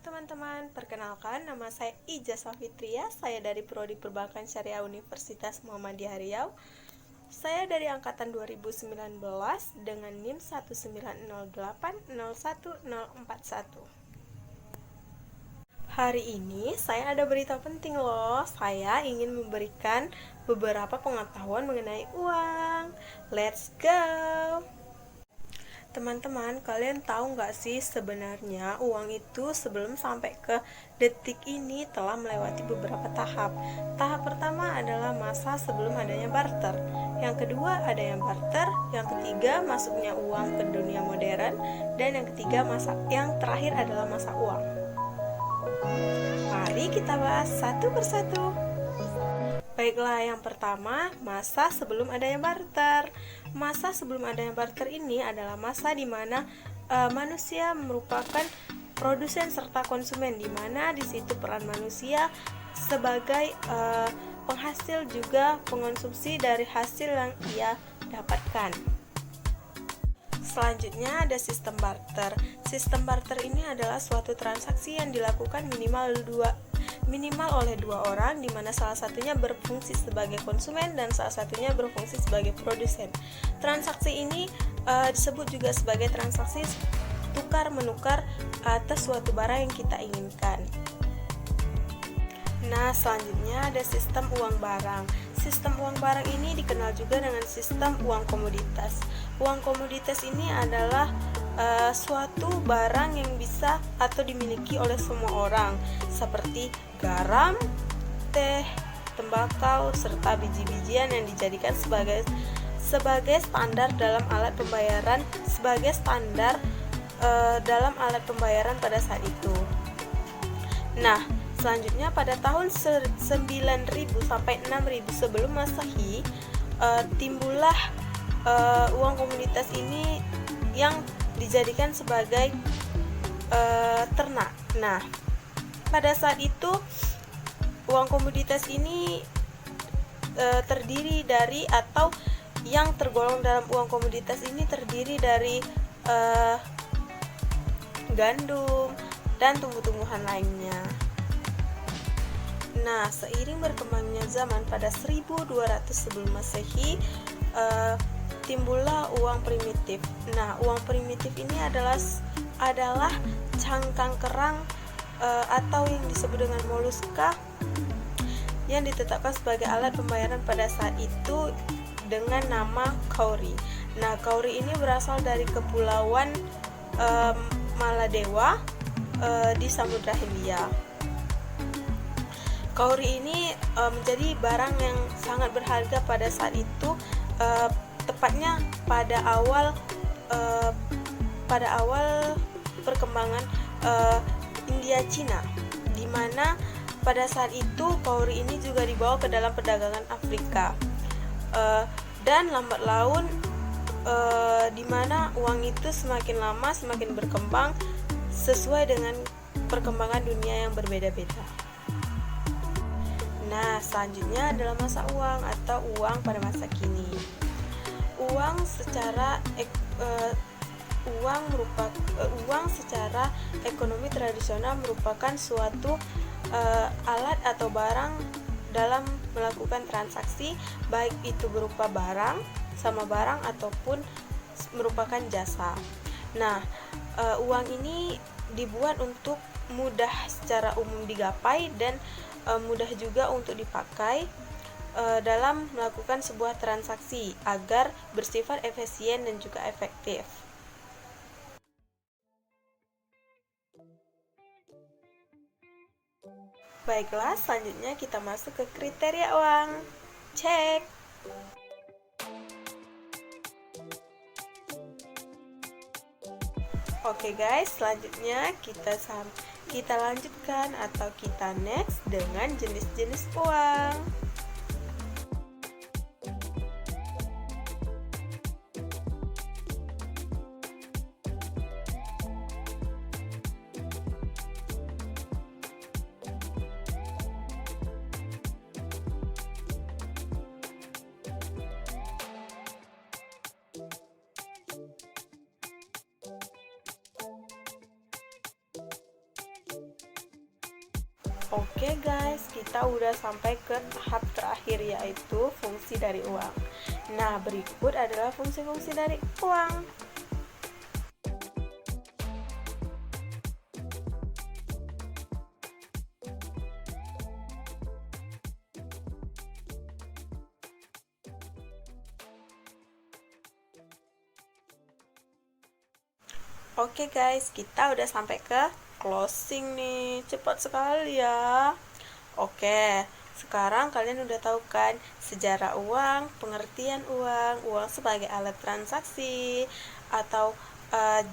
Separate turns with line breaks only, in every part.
teman-teman, perkenalkan nama saya Ija Safitria, saya dari Prodi Perbankan Syariah Universitas Muhammadiyah Riau. Saya dari angkatan 2019 dengan NIM 190801041. Hari ini saya ada berita penting loh. Saya ingin memberikan beberapa pengetahuan mengenai uang. Let's go! Teman-teman, kalian tahu nggak sih sebenarnya uang itu sebelum sampai ke detik ini telah melewati beberapa tahap. Tahap pertama adalah masa sebelum adanya barter. Yang kedua adanya barter, yang ketiga masuknya uang ke dunia modern, dan yang ketiga yang terakhir adalah masa uang. Mari kita bahas satu persatu. Baiklah, yang pertama, masa sebelum adanya barter. Masa sebelum adanya barter ini adalah masa di mana manusia merupakan produsen serta konsumen, di mana di situ peran manusia sebagai penghasil juga pengonsumsi dari hasil yang ia dapatkan. Selanjutnya ada sistem barter. Sistem barter ini adalah suatu transaksi yang dilakukan minimal oleh dua orang, di mana salah satunya berfungsi sebagai konsumen dan salah satunya berfungsi sebagai produsen. Transaksi ini disebut juga sebagai transaksi tukar-menukar atas suatu barang yang kita inginkan. Nah, selanjutnya ada sistem uang barang. Sistem uang barang ini dikenal juga dengan sistem uang komoditas. Uang komoditas ini adalah suatu barang yang bisa atau dimiliki oleh semua orang, seperti garam, teh, tembakau, serta biji-bijian yang dijadikan sebagai standar dalam alat pembayaran dalam alat pembayaran pada saat itu. Nah, selanjutnya pada tahun 9000 sampai 6000 sebelum Masehi, timbullah uang komoditas ini yang dijadikan sebagai ternak. Nah, pada saat itu uang komoditas ini terdiri dari, atau yang tergolong dalam uang komoditas ini terdiri dari gandum dan tumbuh-tumbuhan lainnya. Nah, seiring berkembangnya zaman pada 1200 sebelum Masehi, timbullah uang primitif. Nah, uang primitif ini adalah cangkang kerang atau yang disebut dengan moluska yang ditetapkan sebagai alat pembayaran pada saat itu dengan nama kauri. Nah, kauri ini berasal dari kepulauan Maladewa di Samudra Hindia. Kauri ini menjadi barang yang sangat berharga pada saat itu, tepatnya pada awal perkembangan India Cina, di mana pada saat itu kauri ini juga dibawa ke dalam perdagangan Afrika, dan lambat laun di mana uang itu semakin lama semakin berkembang sesuai dengan perkembangan dunia yang berbeda-beda. Nah, selanjutnya adalah masa uang atau uang pada masa kini. Uang secara ekonomi tradisional merupakan suatu alat atau barang dalam melakukan transaksi, baik itu berupa barang sama barang ataupun merupakan jasa. Nah, uang ini dibuat untuk mudah secara umum digapai dan mudah juga untuk dipakai dalam melakukan sebuah transaksi agar bersifat efisien dan juga efektif. Baiklah, selanjutnya kita masuk ke kriteria uang. Cek. Oke guys, selanjutnya kita lanjutkan atau kita next dengan jenis-jenis uang. Oke guys, kita udah sampai ke tahap terakhir yaitu fungsi dari uang. Nah, berikut adalah fungsi-fungsi dari uang. Oke guys, kita udah sampai ke closing nih. Cepat sekali ya. Oke, sekarang kalian udah tahu kan sejarah uang, pengertian uang, uang sebagai alat transaksi, atau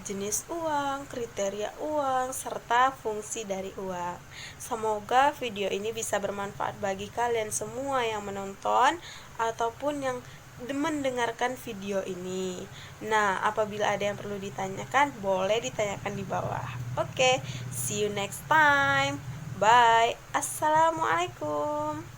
jenis uang, kriteria uang, serta fungsi dari uang. Semoga video ini bisa bermanfaat bagi kalian semua yang menonton ataupun yang mendengarkan video ini. Nah, apabila ada yang perlu ditanyakan, boleh ditanyakan di bawah. Oke, see you next time. Bye. Assalamualaikum.